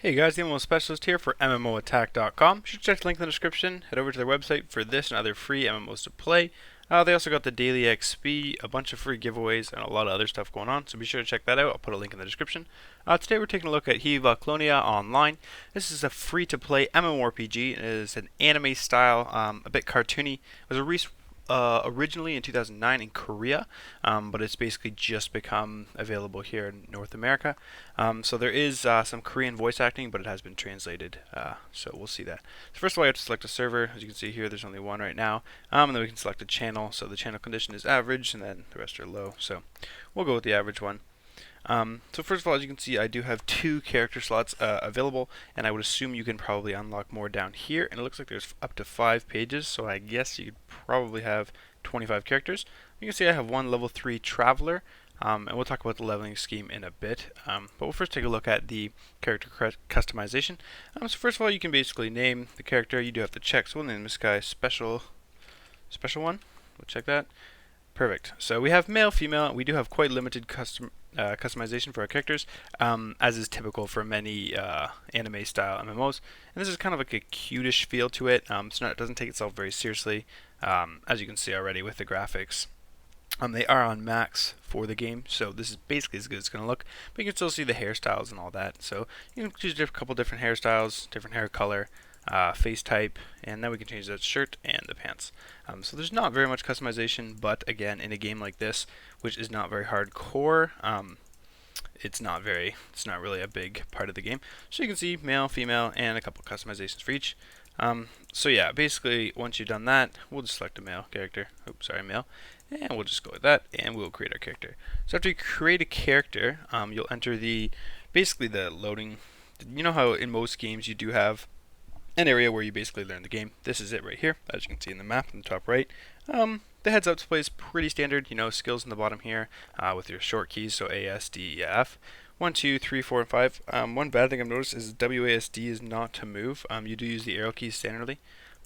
Hey guys, the MMO Specialist here for MMOattack.com. You should check the link in the description. Head over to their website for this and other free MMOs to play. They also got the daily XP, a bunch of free giveaways, and a lot of other stuff going on, so be sure to check that out. I'll put a link in the description. Today we're taking a look at Heva Clonia Online. This is a free-to-play MMORPG. It is an anime style, a bit cartoony. It was released originally in 2009 in Korea, but it's basically just become available here in North America. So there is some Korean voice acting, but it has been translated, so we'll see that. So first of all, you have to select a server. As you can see here, there's only one right now, and then we can select a channel. So the channel condition is average, and then the rest are low. So we'll go with the average one. So first of all, as you can see, I do have 2 character slots available, and I would assume you can probably unlock more down here, and it looks like there's up to 5 pages, so I guess you could probably have 25 characters. You can see I have one level 3 Traveler, and we'll talk about the leveling scheme in a bit, but we'll first take a look at the character customization. So first of all, you can basically name the character. You do have to check, so we'll name this guy Special One. We'll check that. Perfect. So we have male, female. We do have quite limited customization for our characters, as is typical for many anime-style MMOs. And this is kind of like a cutish feel to it. It doesn't take itself very seriously, as you can see already with the graphics. They are on max for the game, so this is basically as good as it's going to look. But you can still see the hairstyles and all that. So you can choose a couple different hairstyles, different hair color, face type, and then we can change the shirt and the pants. So there's not very much customization, but again, in a game like this, which is not very hardcore, it's not really a big part of the game. So you can see male, female, and a couple customizations for each. So yeah, basically once you've done that, we'll just select a male character. Male. And we'll just go with that, and we'll create our character. So after you create a character, you'll enter basically the loading. You know how in most games you do have an area where you basically learn the game. This is it right here, as you can see in the map in the top right. The heads up display is pretty standard. Skills in the bottom here with your short keys, so A, S, D, E, F. 1, 2, 3, 4, and 5. One bad thing I've noticed is WASD is not to move. You do use the arrow keys standardly.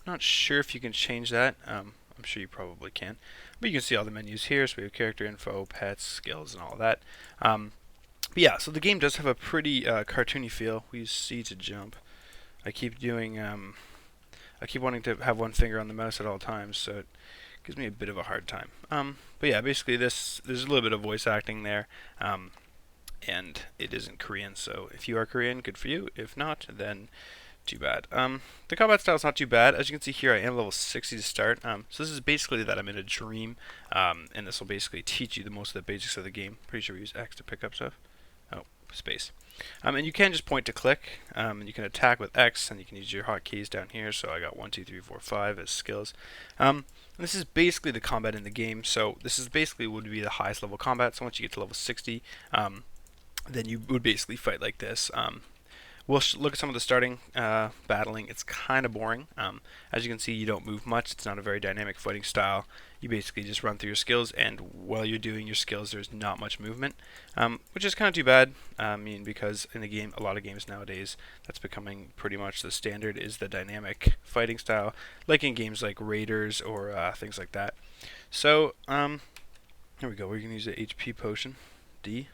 I'm not sure if you can change that. I'm sure you probably can. But you can see all the menus here. So we have character info, pets, skills, and all that. But yeah, so the game does have a pretty cartoony feel. We use C to jump. I keep wanting to have one finger on the mouse at all times, so it gives me a bit of a hard time. But yeah, basically there's a little bit of voice acting there, and it isn't Korean, so if you are Korean, good for you. If not, then too bad. The combat style is not too bad. As you can see here, I am level 60 to start. So this is basically that I'm in a dream, and this will basically teach you most of the basics of the game. Pretty sure we use X to pick up stuff. Oh, space. And you can just point to click, and you can attack with X, and you can use your hotkeys down here. So I got 1, 2, 3, 4, 5 as skills. And this is basically the combat in the game. So this is basically would be the highest level combat. So once you get to level 60, then you would basically fight like this. We'll look at some of the starting battling. It's kind of boring. As you can see, you don't move much. It's not a very dynamic fighting style. You basically just run through your skills, and while you're doing your skills, there's not much movement, which is kind of too bad. Because in the game, a lot of games nowadays, that's becoming pretty much the standard is the dynamic fighting style, like in games like Raiders or things like that. So here we go. We're gonna use the HP potion. D.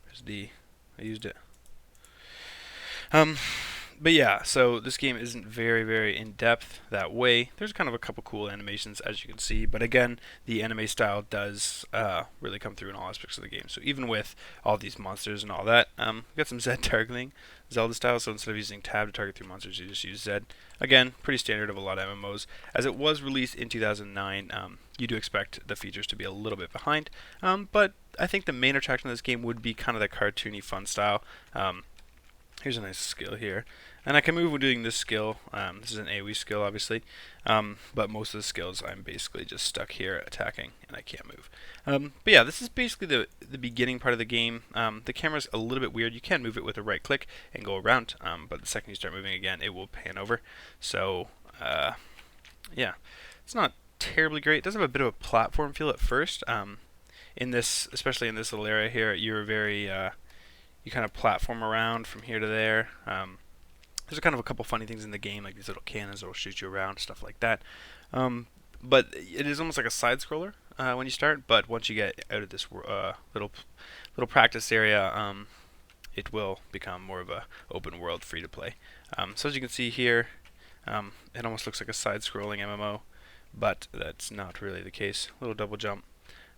Where's D? I used it. But yeah, so this game isn't very, very in-depth that way. There's kind of a couple cool animations, as you can see, but again, the anime style does really come through in all aspects of the game. So even with all these monsters and all that, we've got some Z targeting, Zelda style, so instead of using tab to target through monsters, you just use Z. Again, pretty standard of a lot of MMOs. As it was released in 2009, you do expect the features to be a little bit behind, but I think the main attraction of this game would be kind of the cartoony fun style. Here's a nice skill here. And I can move when doing this skill. This is an AoE skill, obviously. But most of the skills, I'm basically just stuck here attacking, and I can't move. But yeah, this is basically the beginning part of the game. The camera's a little bit weird. You can move it with a right click and go around, but the second you start moving again, it will pan over. So, yeah, it's not terribly great. It does have a bit of a platform feel at first. Especially in this little area here, you're very... you kind of platform around from here to there. There's kind of a couple funny things in the game, like these little cannons that will shoot you around, stuff like that. But it is almost like a side scroller when you start. But once you get out of this little practice area, it will become more of a open world free to play. So as you can see here, it almost looks like a side-scrolling MMO, but that's not really the case. A little double jump.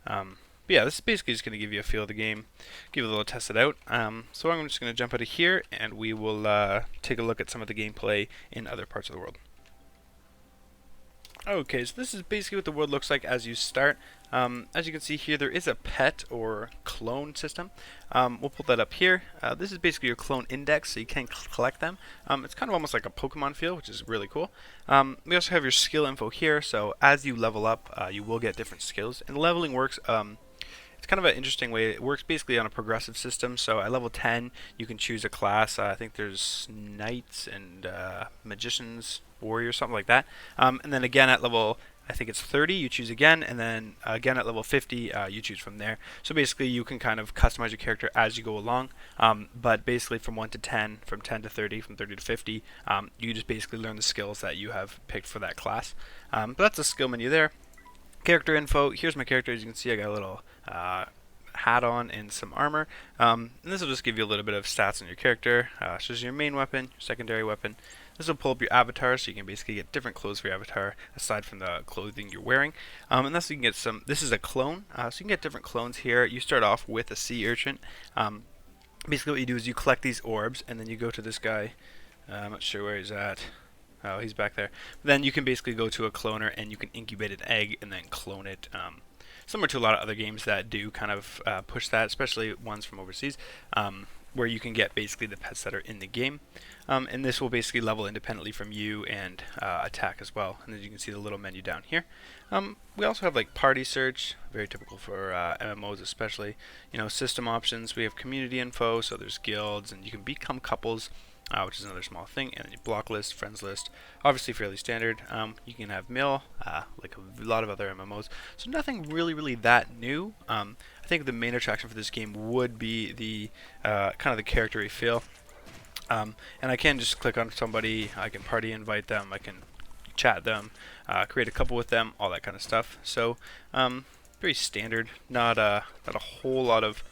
But yeah, this is basically just going to give you a feel of the game, give it a little test it out. So I'm just going to jump out of here, and we will take a look at some of the gameplay in other parts of the world. Okay, so this is basically what the world looks like as you start. As you can see here, there is a pet or clone system. We'll pull that up here. This is basically your clone index, so you can collect them. It's kind of almost like a Pokemon feel, which is really cool. We also have your skill info here, so as you level up, you will get different skills. And leveling works, it's kind of an interesting way. It works basically on a progressive system. So at level 10, you can choose a class. I think there's knights and magicians, warriors, something like that. And then again at level, I think it's 30, you choose again, and then again at level 50, you choose from there. So basically you can kind of customize your character as you go along, but basically from 1 to 10, from 10 to 30, from 30 to 50, you just basically learn the skills that you have picked for that class. But that's the skill menu there. Character info, here's my character. As you can see, I got a little hat on and some armor. And this will just give you a little bit of stats on your character. So your main weapon, your secondary weapon. This will pull up your avatar, so you can basically get different clothes for your avatar aside from the clothing you're wearing. And thus you can get some. This is a clone, so you can get different clones here. You start off with a sea urchin. Basically, what you do is you collect these orbs, and then you go to this guy. I'm not sure where he's at. Oh, he's back there. Then you can basically go to a cloner and you can incubate an egg and then clone it. Similar to a lot of other games that do kind of push that, especially ones from overseas, where you can get basically the pets that are in the game. And this will basically level independently from you and attack as well. And as you can see the little menu down here. We also have like party search, very typical for MMOs especially. You know, system options. We have community info, so there's guilds and you can become couples. Which is another small thing, and then your block list, friends list, obviously fairly standard. You can have mail, like a lot of other MMOs, so nothing really that new. I think the main attraction for this game would be the kind of the character feel, and I can just click on somebody, I can party invite them, I can chat them, create a couple with them, all that kind of stuff. So very standard, not a whole lot of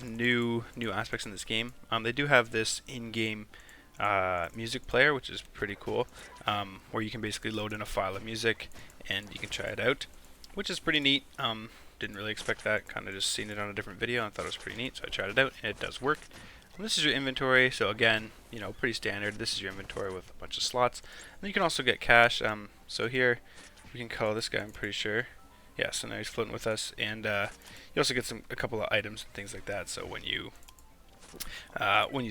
new aspects in this game. They do have this in-game music player, which is pretty cool, where you can basically load in a file of music and you can try it out, which is pretty neat. Didn't really expect that, kind of just seen it on a different video and thought it was pretty neat, so I tried it out and it does work. And this is your inventory, so again, you know, pretty standard. This is your inventory with a bunch of slots. And you can also get cash. So here we can call this guy, I'm pretty sure. Yeah, so now he's floating with us, and you also get a couple of items and things like that. So when you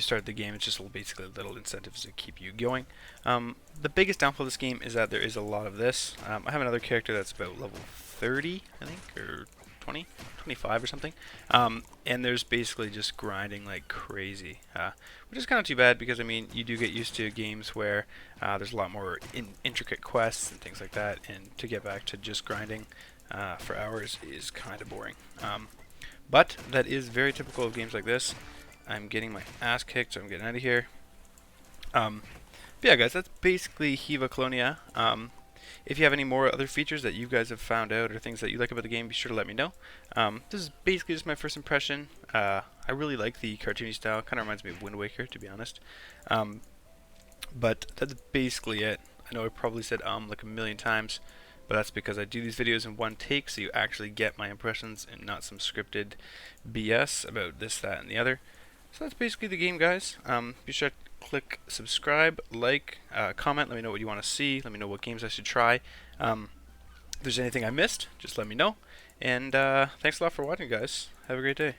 start the game, it's just basically little incentives to keep you going. The biggest downfall of this game is that there is a lot of this. I have another character that's about level 30, I think, or 20, 25 or something. And there's basically just grinding like crazy, which is kind of too bad because, I mean, you do get used to games where there's a lot more intricate quests and things like that, and to get back to just grinding for hours is kind of boring. But that is very typical of games like this. I'm getting my ass kicked, so I'm getting out of here. But yeah, guys, that's basically Heva Clonia. If you have any more other features that you guys have found out or things that you like about the game, be sure to let me know. This is basically just my first impression. I really like the cartoony style. Kind of reminds me of Wind Waker, to be honest. But that's basically it. I know I probably said like a million times, but that's because I do these videos in one take, so you actually get my impressions and not some scripted BS about this, that, and the other. So that's basically the game, guys. Be sure to click subscribe, like, comment, let me know what you want to see, let me know what games I should try. If there's anything I missed, just let me know. And thanks a lot for watching, guys. Have a great day.